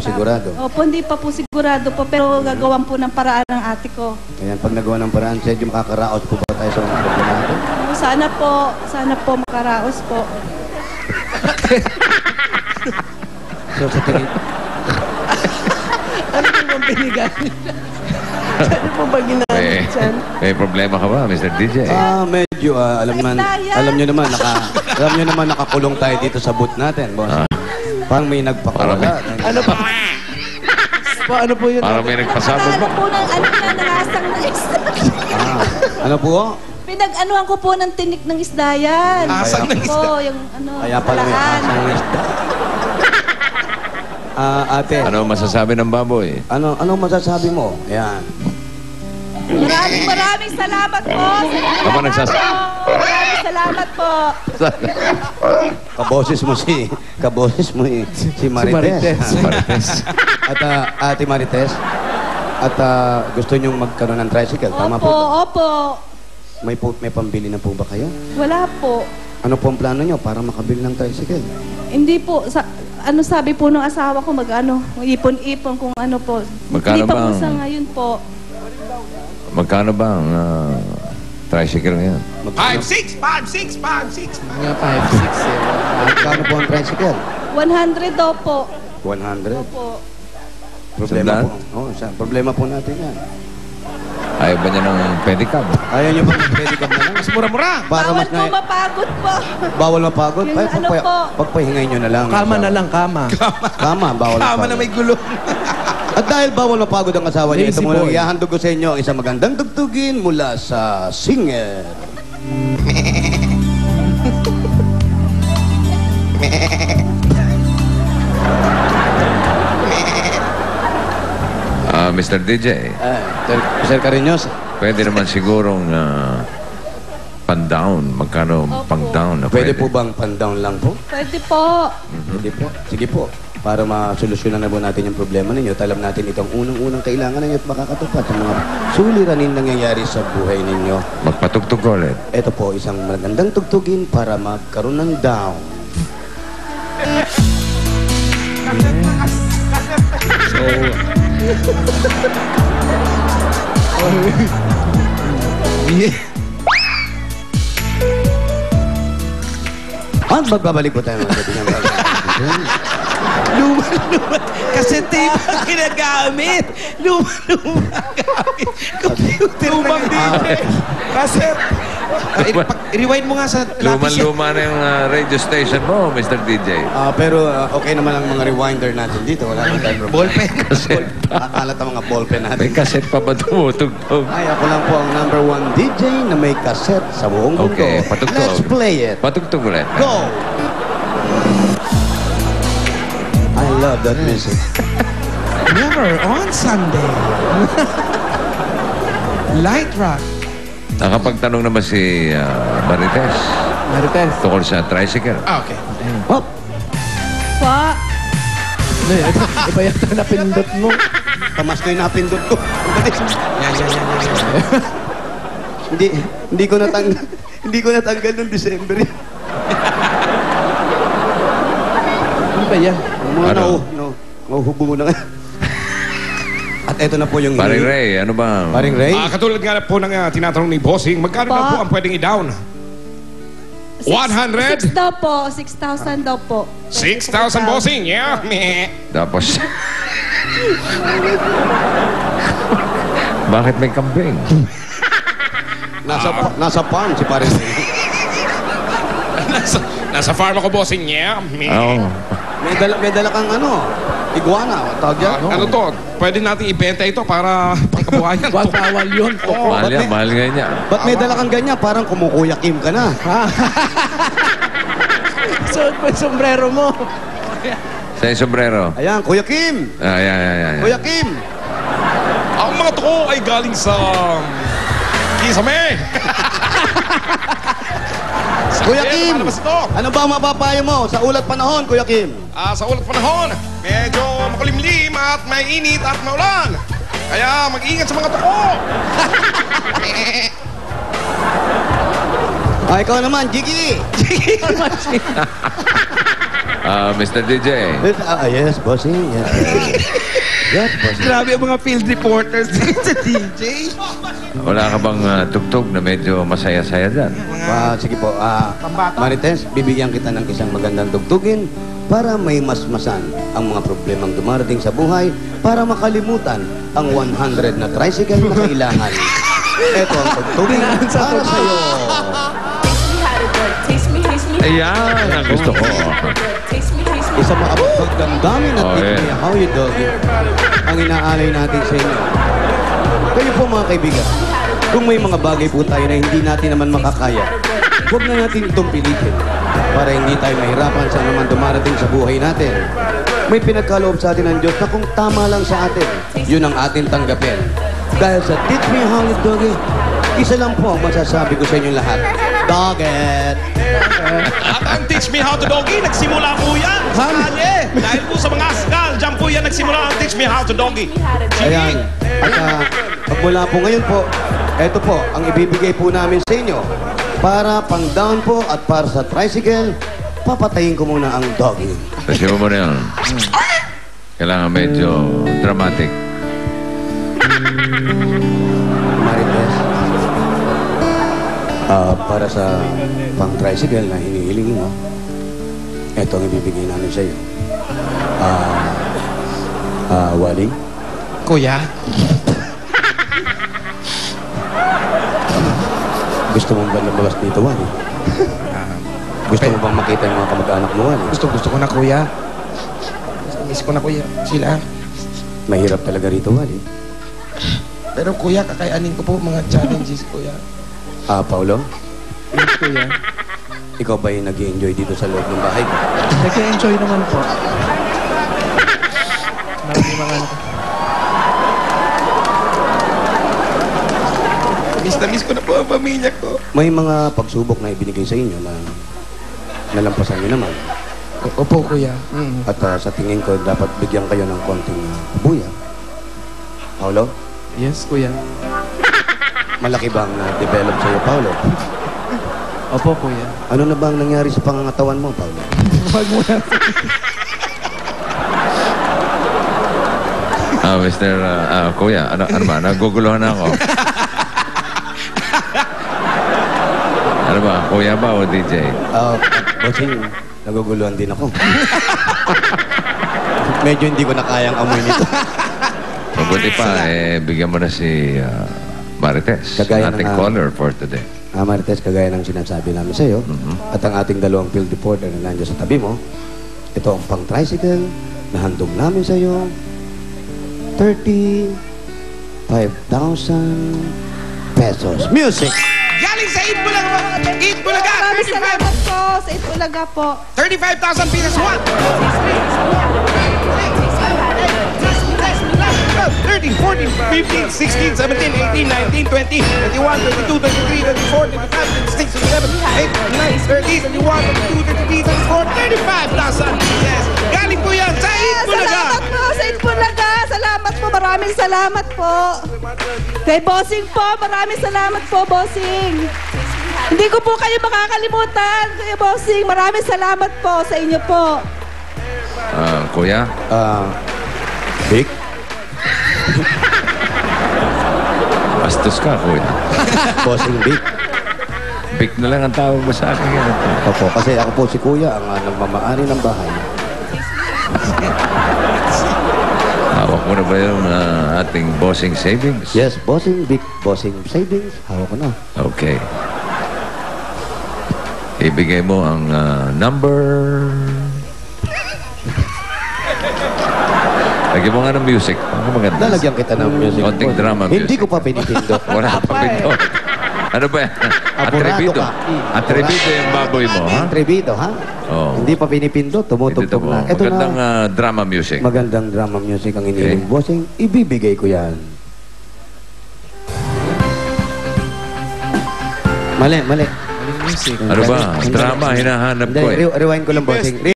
sigurado. Opo, hindi pa po sigurado po, pero gagawan po ng paraan ng ate ko. Ayan, pag nagawa ng paraan, medyo makakaraos po ba tayo sa mga problema natin? Sana po makaraos po. So, sa tingin... Ano po bang binigay? Ano po ba ginamit dyan? May problema ka ba, Mr. DJ? Medyo, alam nyo naman, nakakulong tayo dito sa booth natin, boss. Parang may nagpakawala. Ano pa? Ano po yun? Parang may nagpasabog ba? Ano po ng ano na nangasang na isda? Ano po? Pinag-anuhan ko po ng tinik ng isda yan. Asang ng isda? Po, yung ano, Kaya pala may asang ng isda. Ate. Ano masasabi ng baboy? Ano masasabi mo? Ayan. Maraming salamat po. Maraming salamat po. Kaboses mo si Marites. At Ate Marites. At gusto nyong magkaroon ng tricycle, tama po? Opo. May pambili na po ba kayo? Wala po. Ano po ang plano nyo para makabili ng tricycle? Hindi po. Ano sabi po ng asawa ko, ipon-ipon kung ano po. Magkano Hindi pa po bang- sa ngayon po. Magkano ba ang tricycle ngayon? 5-6! Mga 5-6 eh. Magkano po ang tricycle? 100 daw po. 100. Opo. Problema po. Problema po natin yan. Ayaw ba niya ng pedicab? Ayaw nyo ba ng pedicab na lang? Mas mura-mura! Bawal po mapagod po. Bawal mapagod? Yung ano po. Pagpahingay nyo na lang. Kama na lang, kama. Bawal Tama mapagod. na may gulong. At dahil bawal mapagod ang asawa niya, ito Lazy muna, boy. ihahandog ko sa inyo ang isang magandang tugtugin mula sa singer. Mr. DJ, Sir Cariños, pwede naman sigurong pan-down. Magkano pang-down na pwede po bang pan-down lang po? Pwede po. Pwede po. Sige po. Para masolusyonan na po natin yung problema ninyo, alam natin itong unang-unang kailangan ninyo at makakatupad sa mga suliranin nangyayari sa buhay ninyo. Magpatugtog ko ulit. Ito po, isang magandang tugtugin para magkaroon ng down. At magbabalik po tayo mga kaibigan. Luma. Kasi tape ang ginagamit. Luma gamit. Computer Lumang DJ. Kaset. I-rewind mo nga sa lapis. Luman-luma na yung radio station mo, Mr. DJ. Pero okay naman ang mga rewinder natin dito. Wala nang time. Ballpen. Kakalat ang mga ballpen natin. May kaset pa ba tumutugtog? Ay, ako lang po ang #1 DJ na may cassette sa buong mundo. Okay, patugtog. Let's play it. Patugtog ulit. Go! I love that music. Never on Sunday. Light rock. Nakapagtanong naman si Marites tungkol sa tricycle. Okay. Hop! Pa. Iba yata napindot mo. Pamas ko yung napindot ko. Yan. Hindi ko natanggal noong December. Ano ba yan? Mahuhubo mo na nga. At eto na po yung... Paring Ray, ano ba? Paring Ray? Katulad nga po ng tinatanong ni Bossing, magkano daw po ang pwedeng i-down? 100? 6 daw po. 6,000 daw po. 6,000 Bossing, yeah. Tapos... Bakit may kambing? Nasa farm si Paring Ray. Nasa farm ako, Bossing, yeah. Oo. May dala kang iguana. Tawag yan? Ano to? Pwede natin ibenta ito para pangkabuhayan. Bawal yun. Mahal yan, mahal ganyan. Ba't may dala kang ganyan? Parang kumukuya Kim ka na. Suot mo yung sombrero mo. Sa yung sombrero. Ayan, Kuya Kim! Ayan. Kuya Kim! Ang mga to ay galing sa... Kisame! Kuya Kim! Ano ba ito? Ano ba ang mapapayo mo sa ulat panahon, Kuya Kim? Sa ulat panahon, medyo makulimlim at may init at maulan. Kaya mag-ingat sa mga tuko. Ikaw naman, Jiggy! Mr. DJ. Yes, bossing. Yes, yes, bossing. Grabe ang mga field reporters sa DJ. Wala ka bang tugtog na medyo masaya-saya dyan? Sige po. Marites, bibigyan kita ng isang magandang tugtugin para may masmasan ang mga problemang dumarating sa buhay para makalimutan ang 100 na tricycle na kailangan. Ito ang tugtugin para sa'yo. Ayan, ang gusto ko. Isa maabot pagdamdamin at Oh, teach yeah. me how you doggy. Ang inaalay natin sa inyo. Kayo po mga kaibigan, kung may mga bagay po tayo na hindi natin naman makakaya, huwag na natin itong pilitin para hindi tayo mahirapan sa naman dumarating sa buhay natin. May pinagkaloob sa atin ng Diyos na kung tama lang sa atin, yun ang atin tanggapin. Dahil sa teach me how you doggy, isa lang po ang masasabi ko sa inyo lahat. Dogget! At ang Teach Me How to Doggy, nagsimula po yan sa kalye. Dahil po sa mga askal, dyan po yan nagsimula ang Teach Me How to Doggy. Ayan. At pagmula po ngayon po, eto po, ang ibibigay po namin sa inyo. Para pang down po at para sa tricycle, papatayin ko muna ang doggy. Kasi mo na yan. Kailangan medyo dramatic. Marites, para sa pang tricycle na hinihiling mo, eto ang ibibigay namin sa iyo. Wally? Kuya, Gusto mo ba lumabas dito, Wally? Gusto mo bang makita yung mga kamag-anak mo, Wally? gusto ko na kuya. Miss ko na kuya. Sila. Mahirap talaga rito, Wally. Pero kuya, kakayanin ko po mga challenges kuya. Paulo? Yes kuya. Ikaw ba yung nag-i-enjoy dito sa loob ng bahay ko? Nag-enjoy naman po. Maraming mga ano. Miss na miss ko na po ang pamilya ko. May mga pagsubok na ibinigay sa inyo na nalampasan nyo naman. Opo kuya. At sa tingin ko, dapat bigyan kayo ng konting buya. Paulo, Yes kuya. malaki bang develop sa'yo, Paulo? Opo kuya. Ano na bang nangyari sa pangangatawan mo, Paulo? Wag mo na. Mr. Kuya, ano ba? Naguguluhan ako. Ano ba? Kuya ba o DJ? Bossing, naguguluhan din ako. Medyo hindi ko na kayang amoy nito. Mabuti pa, bigyan mo na si Marites, Kagaya ating ng, caller for today. Marites, kagaya ng sinasabi namin sa'yo, at ang ating dalawang field reporter na nandiyan sa tabi mo, ito ang pang tricycle na handog namin sa'yo, 35,000 pesos. Music! Galing sa Eat Bulaga, Eat Bulaga, Maraming salamat po sa Itbulaga po. 35,000 pieces. 13, 14, 15, 16, 17, 18, 19, 20, 21, 22, 23, 24, 25, 26, 27, 28, 29, 30, 31, 32, 33, 34, 35,000 pieces. Galing po yan sa Eat Bulaga. Salamat po sa Itbulaga. Salamat po. Maraming salamat po. Kay Bossing po. Maraming salamat po, Bossing. Hindi ko po kayo makakalimutan, Kuya Bossing. Maraming salamat po sa inyo po. Kuya? Vic? Bastos ka, Kuya. Bossing Vic. Big na lang ang tawag mo sa akin. Opo, kasi ako po si Kuya, ang nagmamaari ng bahay. Hawak mo na ba yung ating bossing savings? Yes, Bossing Vic, Bossing Savings. Hawak ko na. Okay. Ibigay mo ang number... Lagyan mo nga ng music. Ang maganda. Lalagyan kita ng music. Konting drama music. Hindi ko pa pinipindot. Wala pa pindot. Ano ba yan? Atrebido. ka. Atrebido yung baboy mo, ha? Trevido, ha? Oo. Hindi pa pinipindot, tumutugtog na. Ito Magandang na, drama music. magandang drama music ang iniling Okay. Bossing. Ibibigay ko yan. Mali. Music. Ano ba? Drama, hinahanap Hindi, ko eh. rewind ko lang, Bossing.